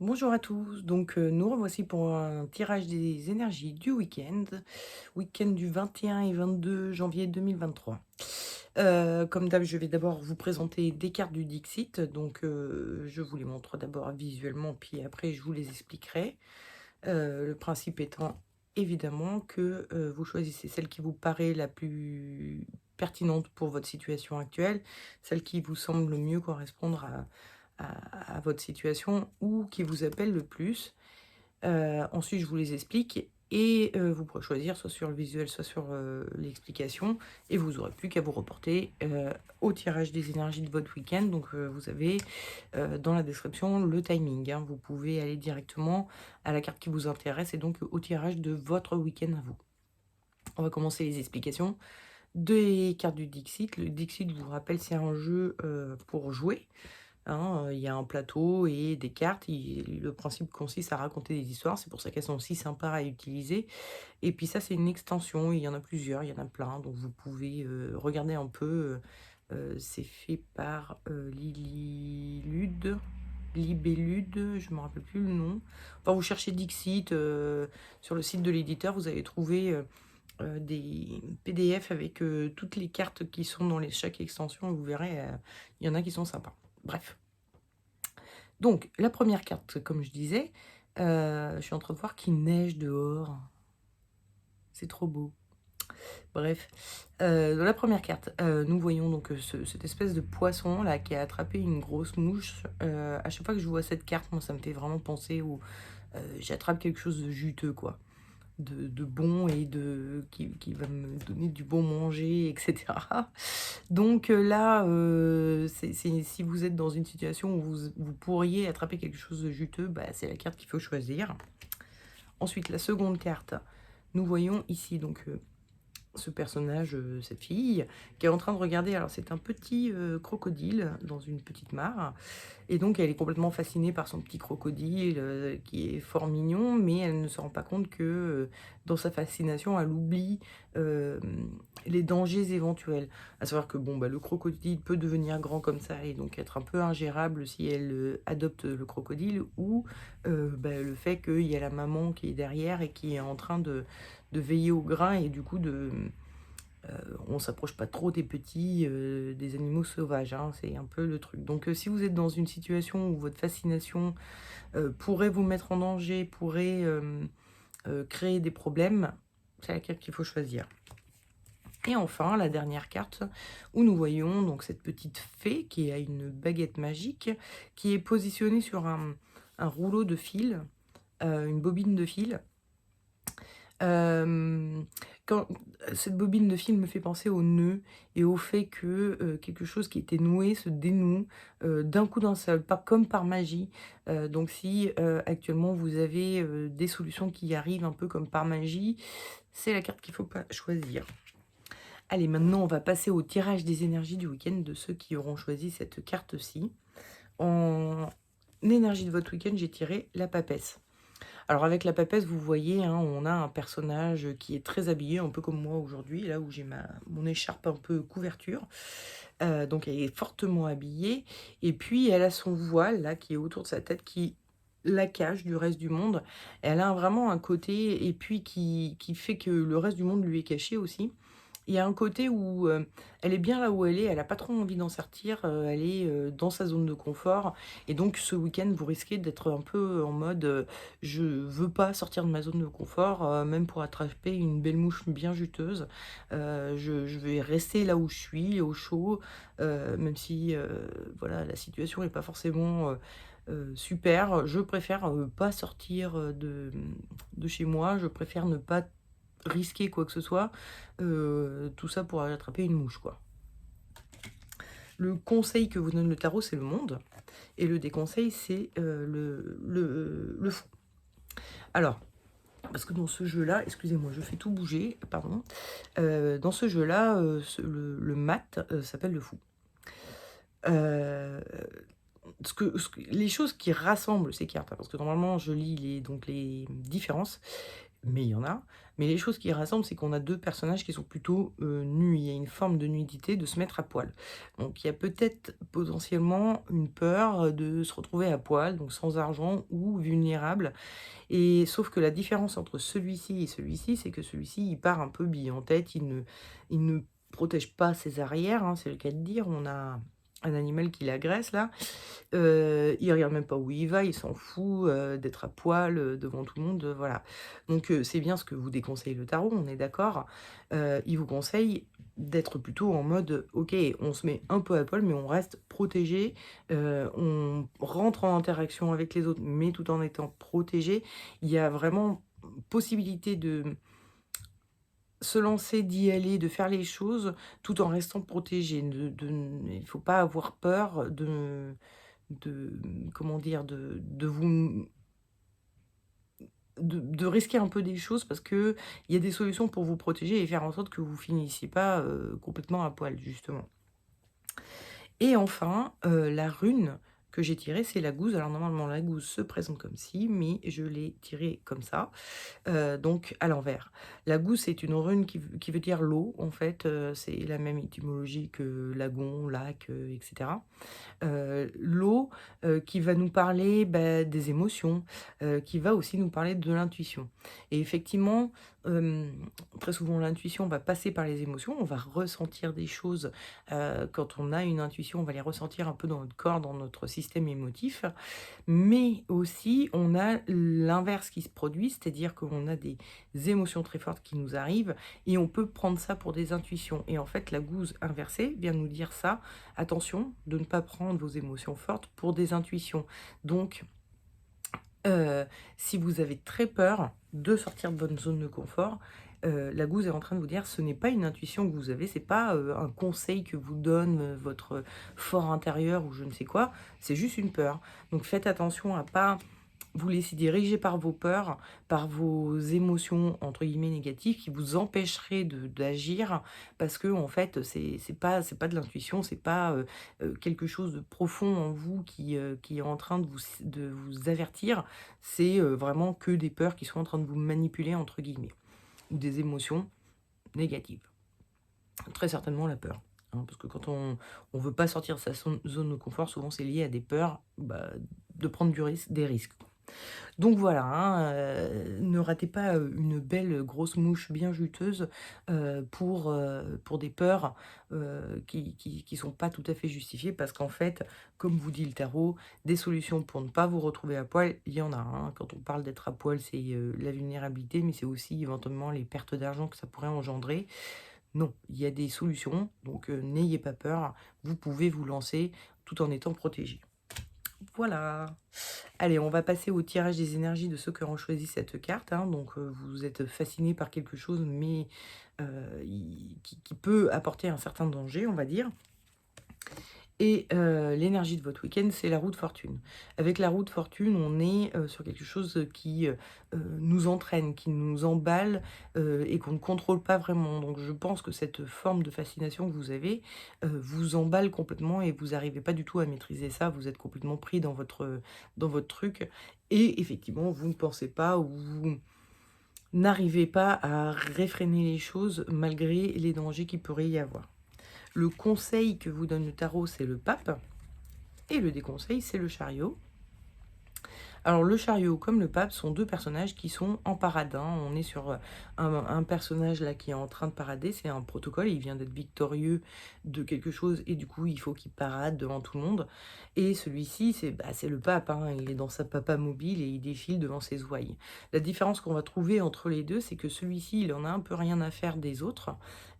Bonjour à tous, donc nous revoici pour un tirage des énergies du week-end du 21 et 22 janvier 2023. Comme d'hab, je vais d'abord vous présenter des cartes du Dixit, donc je vous les montre d'abord visuellement, puis après je vous les expliquerai. Le principe étant évidemment que vous choisissez celle qui vous paraît la plus pertinente pour votre situation actuelle, celle qui vous semble le mieux correspondre à votre situation ou qui vous appelle le plus. Ensuite, je vous les explique et vous pourrez choisir soit sur le visuel, soit sur, l'explication et vous aurez plus qu'à vous reporter, au tirage des énergies de votre week-end. Donc, vous avez, dans la description le timing, hein. Vous pouvez aller directement à la carte qui vous intéresse et donc au tirage de votre week-end à vous. On va commencer les explications des cartes du Dixit. Le Dixit, je vous rappelle, c'est un jeu, pour jouer. Hein, il y a un plateau et des cartes. Le principe consiste à raconter des histoires. C'est pour ça qu'elles sont si sympas à utiliser. Et puis ça, c'est une extension. Il y en a plusieurs, il y en a plein. Donc vous pouvez regarder un peu. C'est fait par Libellude, je ne me rappelle plus le nom. Enfin, vous cherchez Dixit sur le site de l'éditeur, vous allez trouver des PDF avec toutes les cartes qui sont dans chaque extension. Et vous verrez, il y en a qui sont sympas. Bref. Donc, la première carte, comme je disais, je suis en train de voir qu'il neige dehors. C'est trop beau. Bref, dans la première carte, nous voyons donc cette espèce de poisson là qui a attrapé une grosse mouche. À chaque fois que je vois cette carte, moi ça me fait vraiment penser au j'attrape quelque chose de juteux quoi, de bon et qui va me donner du bon manger, et cetera. Donc là, si vous êtes dans une situation où vous pourriez attraper quelque chose de juteux, bah, c'est la carte qu'il faut choisir. Ensuite, la seconde carte, nous voyons ici donc ce personnage, cette fille, qui est en train de regarder. Alors c'est un petit crocodile dans une petite mare. Et donc elle est complètement fascinée par son petit crocodile, qui est fort mignon, mais elle ne se rend pas compte que, dans sa fascination, elle oublie, les dangers éventuels. À savoir que bon, bah, le crocodile peut devenir grand comme ça et donc être un peu ingérable si elle, adopte le crocodile ou, bah, le fait qu'il y a la maman qui est derrière et qui est en train de veiller au grain et du coup on s'approche pas trop des petits, des animaux sauvages, hein, c'est un peu le truc. Donc si vous êtes dans une situation où votre fascination, pourrait vous mettre en danger, pourrait, créer des problèmes, c'est la carte qu'il faut choisir. Et enfin, la dernière carte où nous voyons donc cette petite fée qui a une baguette magique, qui est positionnée sur un rouleau de fil, une bobine de fil. Hem, quand cette bobine de fil me fait penser au nœud et au fait que, quelque chose qui était noué se dénoue, d'un coup d'un seul, pas comme par magie. Donc si, actuellement vous avez, des solutions qui arrivent un peu comme par magie, c'est la carte qu'il faut pas choisir. Allez, maintenant on va passer au tirage des énergies du week-end de ceux qui auront choisi cette carte-ci. En énergie de votre week-end, j'ai tiré la papesse. Alors avec la papesse, vous voyez, hein, on a un personnage qui est très habillé, un peu comme moi aujourd'hui, là où j'ai mon écharpe un peu couverture. Donc elle est fortement habillée. Et puis elle a son voile là qui est autour de sa tête qui la cache du reste du monde. Elle a vraiment un côté, et puis qui fait que le reste du monde lui est caché aussi. Il y a un côté où, elle est bien là où elle a pas trop envie d'en sortir, elle est, dans sa zone de confort et donc ce week-end, vous risquez d'être un peu en mode, «Je veux pas sortir de ma zone de confort, même pour attraper une belle mouche bien juteuse. Je vais rester là où je suis, au chaud», même si, voilà, la situation est pas forcément, super. Je préfère, pas sortir, de chez moi, je préfère ne pas risquer quoi que ce soit, tout ça pour aller attraper une mouche, quoi. Le conseil que vous donne le tarot, c'est le monde et le déconseil, c'est, le fou. Alors, parce que dans ce jeu-là, excusez-moi, je fais tout bouger, pardon. Dans ce jeu-là, le mat, s'appelle le fou. Heu, les choses qui rassemblent ces cartes, hein, parce que normalement je lis les différences. mais il y en a. Mais les choses qui rassemblent, c'est qu'on a 2 personnages qui sont plutôt, nus. Il y a une forme de nudité, de se mettre à poil. Donc il y a peut-être potentiellement une peur, de se retrouver à poil, donc sans argent ou vulnérable. Et sauf que la différence entre celui-ci et celui-ci, c'est que celui-ci, il part un peu bille en tête, il ne protège pas ses arrières, hein, c'est le cas de dire. On a un animal qui l'agresse là, il regarde même pas où il va, il s'en fout, d'être à poil, devant tout le monde, voilà. Donc c'est bien ce que vous déconseille le tarot, on est d'accord. Il vous conseille d'être plutôt en mode: «OK, on se met un peu à poil, mais on reste protégé, on rentre en interaction avec les autres, mais tout en étant protégé». Il y a vraiment possibilité de se lancer, d'y aller, de faire les choses tout en restant protégé. Il faut pas avoir peur comment dire? De vous de risquer un peu des choses parce qu'il y a des solutions pour vous protéger et faire en sorte que vous finissiez pas, complètement à poil, justement. Et enfin, la rune que j'ai tirée, c'est la gousse. Alors normalement, la gousse se présente comme ci, mais je l'ai tirée comme ça. Donc à l'envers. La gousse est une rune qui veut dire l'eau, en fait, c'est la même étymologie que lagon, lac, et cetera. L'eau, qui va nous parler, bah, des émotions, qui va aussi nous parler de l'intuition. Et effectivement, hem, très souvent l'intuition va passer par les émotions, on va ressentir des choses, quand on a une intuition, on va les ressentir un peu dans notre corps, dans notre système émotif. Mais aussi, on a l'inverse qui se produit, c'est-à-dire qu'on a des émotions très fortes qui nous arrivent et on peut prendre ça pour des intuitions. Et en fait, la gousse inversée vient nous dire ça: attention de ne pas prendre vos émotions fortes pour des intuitions. Donc, si vous avez très peur de sortir de votre zone de confort, la gousse est en train de vous dire: «Ce n'est pas une intuition que vous avez, c'est pas, un conseil que vous donne, votre fort intérieur ou je ne sais quoi, c'est juste une peur». Donc faites attention à pas vous laisser diriger par vos peurs, par vos émotions entre guillemets «négatives» qui vous empêcheraient de d'agir parce que en fait, c'est pas de l'intuition, c'est pas, quelque chose de profond en vous qui est en train de vous avertir. C'est, vraiment que des peurs qui sont en train de vous «manipuler» entre guillemets ou des émotions négatives. Très certainement la peur, hein, parce que quand on veut pas sortir de sa zone de confort, souvent c'est lié à des peurs, bah, de prendre des risques. Donc voilà, hein, ne ratez pas, une belle grosse mouche bien juteuse, pour des peurs, qui sont pas tout à fait justifiées parce qu'en fait, comme vous dit le tarot, des solutions pour ne pas vous retrouver à poil, il y en a, hein. Quand on parle d'être à poil, c'est, la vulnérabilité, mais c'est aussi éventuellement les pertes d'argent que ça pourrait engendrer. Non, il y a des solutions, donc n'ayez pas peur, vous pouvez vous lancer tout en étant protégé. Voilà. Allez, on va passer au tirage des énergies de ceux qui auront choisi cette carte, hein. Donc, vous êtes fasciné par quelque chose, mais qui peut apporter un certain danger, on va dire. Et l'énergie de votre week-end, c'est la roue de fortune. Avec la roue de fortune, on est, sur quelque chose, qui, nous entraîne, qui nous emballe, et qu'on ne contrôle pas vraiment. Donc je pense que cette forme de fascination que vous avez, vous emballe complètement et vous n'arrivez pas du tout à maîtriser ça. Vous êtes complètement pris dans votre truc et effectivement, vous ne pensez pas ou vous n'arrivez pas à réfréner les choses malgré les dangers qu'il pourrait y avoir. Le conseil que vous donne le tarot, c'est le pape. Et le déconseil, c'est le chariot. Alors le chariot comme le pape sont 2 personnages qui sont en parade, hein. On est sur, un personnage là qui est en train de parader, c'est un protocole, il vient d'être victorieux de quelque chose et du coup il faut qu'il parade devant tout le monde. Et celui-ci, c'est le pape, hein, il est dans sa papa mobile et il défile devant ses ouailles. La différence qu'on va trouver entre les 2, c'est que celui-ci, il en a un peu rien à faire des autres.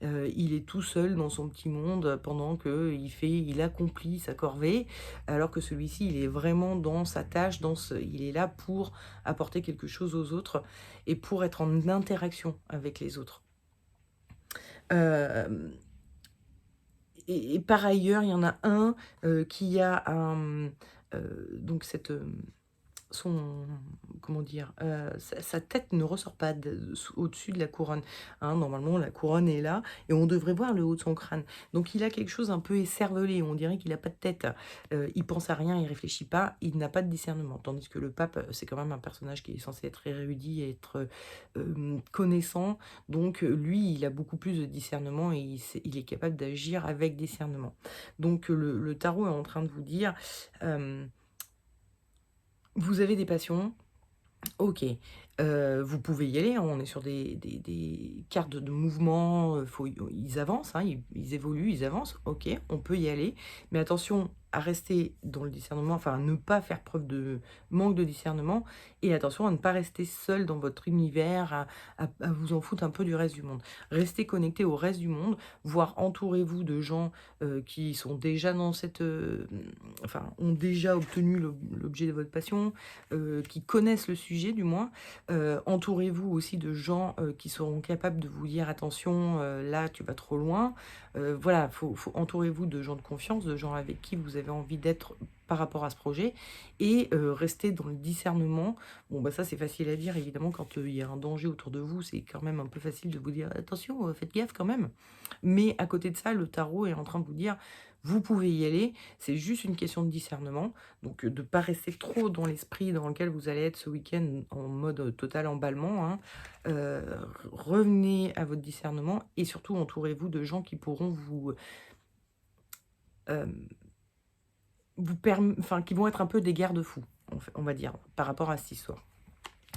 Il est tout seul dans son petit monde pendant qu'il accomplit sa corvée alors que celui-ci, il est vraiment dans sa tâche, il est là pour apporter quelque chose aux autres et pour être en interaction avec les autres. Hem et par ailleurs, il y en a un, qui a donc son comment dire? Sa tête ne ressort pas au-dessus de la couronne, hein. Normalement, la couronne est là et on devrait voir le haut de son crâne. Donc il a quelque chose un peu écervelé, on dirait qu'il a pas de tête. Il pense à rien, il réfléchit pas, il n'a pas de discernement. Tandis que le pape, c'est quand même un personnage qui est censé être érudit et être, connaissant. Donc lui, il a beaucoup plus de discernement et il est capable d'agir avec discernement. Donc le tarot est en train de vous dire, hem: «Vous avez des passions, OK, vous pouvez y aller, hein, on est sur des cartes de mouvement, faut ils avancent, hein, ils évoluent, ils avancent, OK, on peut y aller. Mais attention à rester dans le discernement, enfin, à ne pas faire preuve de manque de discernement et attention à ne pas rester seul dans votre univers, à vous en foutre un peu du reste du monde. Restez connectés au reste du monde, voire entourez-vous de gens, qui sont déjà dans cette, enfin, ont déjà obtenu l'objet de votre passion, qui connaissent le sujet du moins. Entourez-vous aussi de gens, qui seront capables de vous dire: «Attention, là tu vas trop loin». Voilà, faut entourez-vous de gens de confiance, de gens avec qui vous avez envie d'être par rapport à ce projet et rester dans le discernement. Bon, bah, ça c'est facile à dire évidemment quand, il y a un danger autour de vous, c'est quand même un peu facile de vous dire: «Attention, faites gaffe quand même». Mais à côté de ça, le tarot est en train de vous dire: «Vous pouvez y aller, c'est juste une question de discernement». Donc, de ne pas rester trop dans l'esprit dans lequel vous allez être ce week-end en mode, total emballement, hein. Heu, revenez à votre discernement et surtout entourez-vous de gens qui pourront hem, enfin qui vont être un peu des garde-fous, on va dire, par rapport à cette histoire.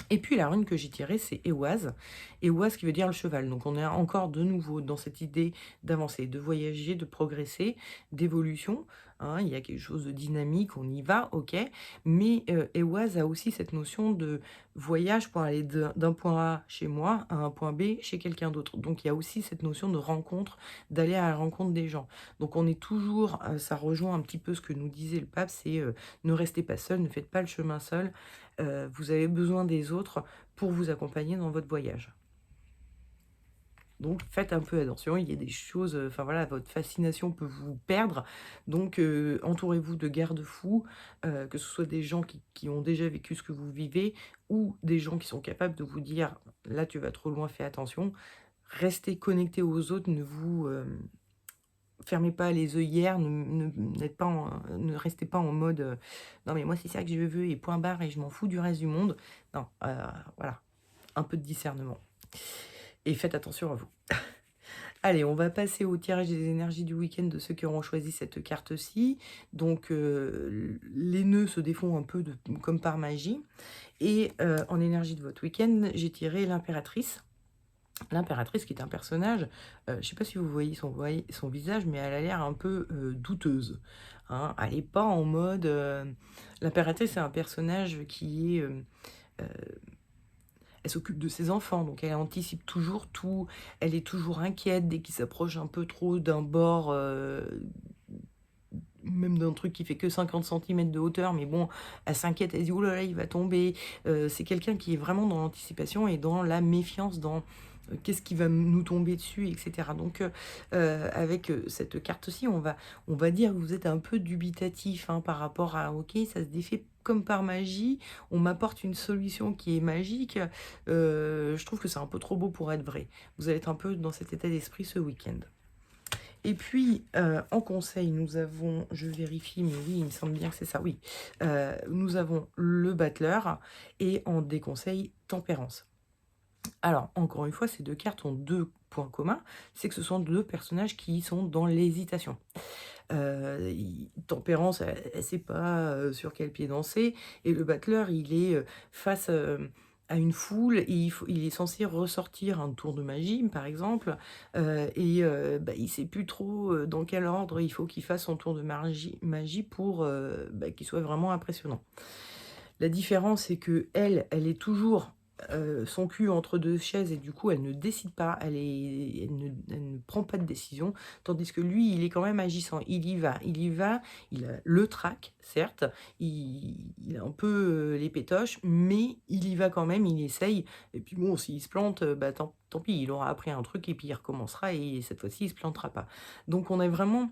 Et puis la rune que j'ai tirée, c'est Éoise. Éoise qui veut dire le cheval. Donc on est encore de nouveau dans cette idée d'avancer, de voyager, de progresser, d'évolution, hein. Il y a quelque chose de dynamique, on y va, OK. Mais Éoise a aussi cette notion de voyage pour aller d'un point A chez moi à un point B chez quelqu'un d'autre. Donc il y a aussi cette notion de rencontre, d'aller à la rencontre des gens. Donc on est toujours, ça rejoint un petit peu ce que nous disait le pape, c'est ne restez pas seul, ne faites pas le chemin seul. Vous avez besoin des autres pour vous accompagner dans votre voyage. Donc faites un peu attention, il y a des choses, enfin voilà, votre fascination peut vous perdre. Donc entourez-vous de garde-fous, que ce soit des gens qui ont déjà vécu ce que vous vivez ou des gens qui sont capables de vous dire: «Là, tu vas trop loin, fais attention». Restez connectés aux autres, ne vous, fermez pas les œillères, ne restez pas en mode, «Non mais moi c'est ça que je veux et point barre et je m'en fous du reste du monde». Non, voilà, un peu de discernement et faites attention à vous. Allez, on va passer au tirage des énergies du week-end de ceux qui auront choisi cette carte-ci. Donc, les nœuds se défont un peu comme par magie et en énergie de votre week-end, j'ai tiré l'impératrice. L'impératrice qui est un personnage, je ne sais pas si vous voyez son visage, mais elle a l'air un peu, douteuse, hein. Elle est pas en mode, l'impératrice, c'est un personnage qui est, elle s'occupe de ses enfants, donc elle anticipe toujours tout. Elle est toujours inquiète dès qu'il s'approche un peu trop d'un bord, même d'un truc qui fait que 50 centimètres de hauteur, mais bon, elle s'inquiète, elle se dit: «Ouh là là, il va tomber». C'est quelqu'un qui est vraiment dans l'anticipation et dans la méfiance, dans, qu'est-ce qui va nous tomber dessus et cetera. Donc, avec, cette carte-ci, on va dire que vous êtes un peu dubitatif, hein, par rapport à: «OK, ça se défait comme par magie, on m'apporte une solution qui est magique, je trouve que c'est un peu trop beau pour être vrai». Vous allez être un peu dans cet état d'esprit ce week-end. Et puis, en conseil, nous avons, je vérifie, mais oui, il me semble bien que c'est ça, oui. Nous avons le battleur et en déconseil, tempérance. Alors, encore une fois, ces 2 cartes ont 2 points communs, c'est que ce sont 2 personnages qui sont dans l'hésitation. I Tempérance, elle sait pas, sur quel pied danser et le battleur, il est, face, à une foule et il est censé ressortir un tour de magie, par exemple, et bah, il sait plus trop, dans quel ordre il faut qu'il fasse son tour de magie pour, bah, qu'il soit vraiment impressionnant. La différence, c'est qu'elle, elle est toujours, son cul entre 2 chaises et du coup, elle ne décide pas, elle ne prend pas de décision. Tandis que lui, il est quand même agissant. Il y va, il a le trac, certes, il a un peu, les pétoches, mais il y va quand même, il essaye et puis bon, s'il se plante, bah, tant pis, il aura appris un truc et puis il recommencera et cette fois-ci, il se plantera pas. Donc on est vraiment,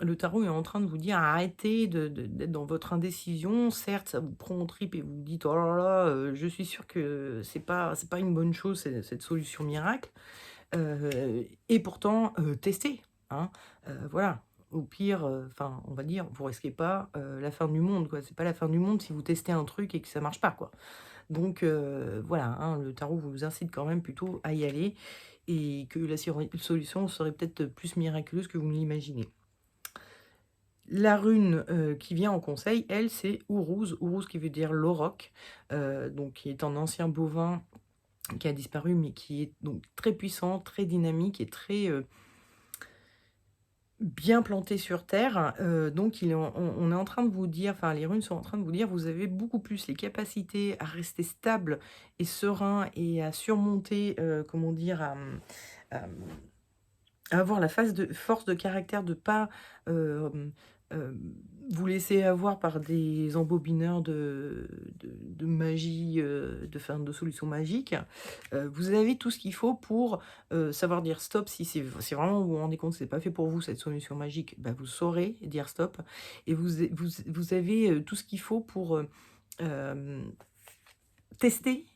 le tarot est en train de vous dire: «Arrêtez d'être dans votre indécision». Certes, ça vous prend aux tripes et vous vous dites: «Oh là là, je suis sûre que c'est pas une bonne chose, cette solution miracle». Et pourtant, testez, hein. Voilà. Au pire, enfin, on va dire, vous risquez pas, la fin du monde, quoi. C'est pas la fin du monde si vous testez un truc et que ça marche pas, quoi. Donc voilà, hein, le tarot vous incite quand même plutôt à y aller et que la solution serait peut-être plus miraculeuse que vous ne l'imaginez. La rune, qui vient en conseil, elle, c'est Uruz. Uruz qui veut dire l'auroch, donc qui est un ancien bovin qui a disparu, mais qui est donc très puissant, très dynamique et très, bien planté sur terre. Donc il est on est en train de vous dire, enfin les runes sont en train de vous dire: vous avez beaucoup plus les capacités à rester stable et serein et à surmonter, comment dire? À, avoir la force de caractère de pas, hem, hem, vous laisser avoir par des embobineurs de magie, de solutions magiques. Vous avez tout ce qu'il faut pour, savoir dire stop si vraiment vous vous rendez compte que c'est pas fait pour vous cette solution magique, bah, vous saurez dire stop et vous avez, tout ce qu'il faut pour, hem, tester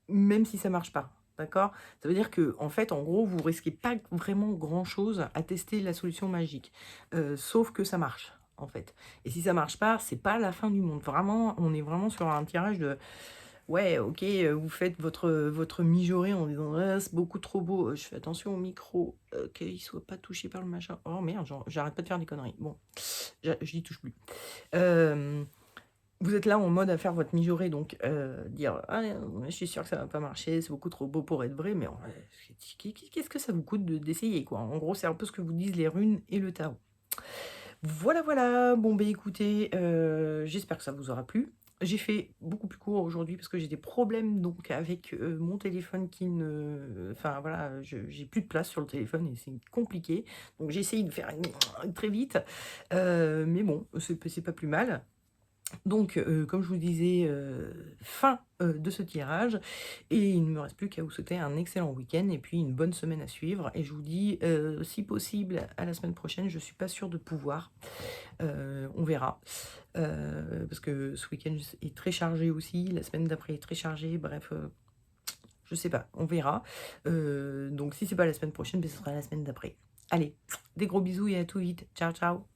même si ça marche pas, d'accord? Ça veut dire que en fait, en gros, vous risquez pas vraiment grand-chose à tester la solution magique, sauf que ça marche, en fait. Et si ça marche pas, c'est pas la fin du monde. Vraiment, on est vraiment sur un tirage de: «Ouais, OK, vous faites votre mijaurée en disant: "Ah, c'est beaucoup trop beau, je fais attention au micro, qu'il soit pas touché par le machin. Oh merde, j'arrête pas de faire des conneries». Bon, j'y touche plus. Hem Vous êtes là en mode à faire votre mijaurée, donc dire: «Ah, je suis sûre que ça va pas marcher, c'est beaucoup trop beau pour être vrai», mais en vrai, qu'est-ce que ça vous coûte d'essayer, quoi? En gros, c'est un peu ce que vous disent les runes et le tarot. Voilà, voilà. Bon, beh, écoutez, j'espère que ça vous aura plu. J'ai fait beaucoup plus court aujourd'hui parce que j'ai des problèmes donc avec, mon téléphone qui ne enfin voilà, j'ai plus de place sur le téléphone et c'est compliqué. Donc j'ai essayé de faire très vite, mais bon, c'est pas plus mal. Donc, comme je vous disais, fin, de ce tirage et il ne me reste plus qu'à vous souhaiter un excellent week-end et puis une bonne semaine à suivre et je vous dis, si possible, à la semaine prochaine. Je suis pas sûre de pouvoir, on verra, parce que ce week-end est très chargé aussi, la semaine d'après est très chargée, bref, je sais pas, on verra. Donc si c'est pas la semaine prochaine, beh, ce sera la semaine d'après. Allez, des gros bisous et à tout vite. Ciao, ciao.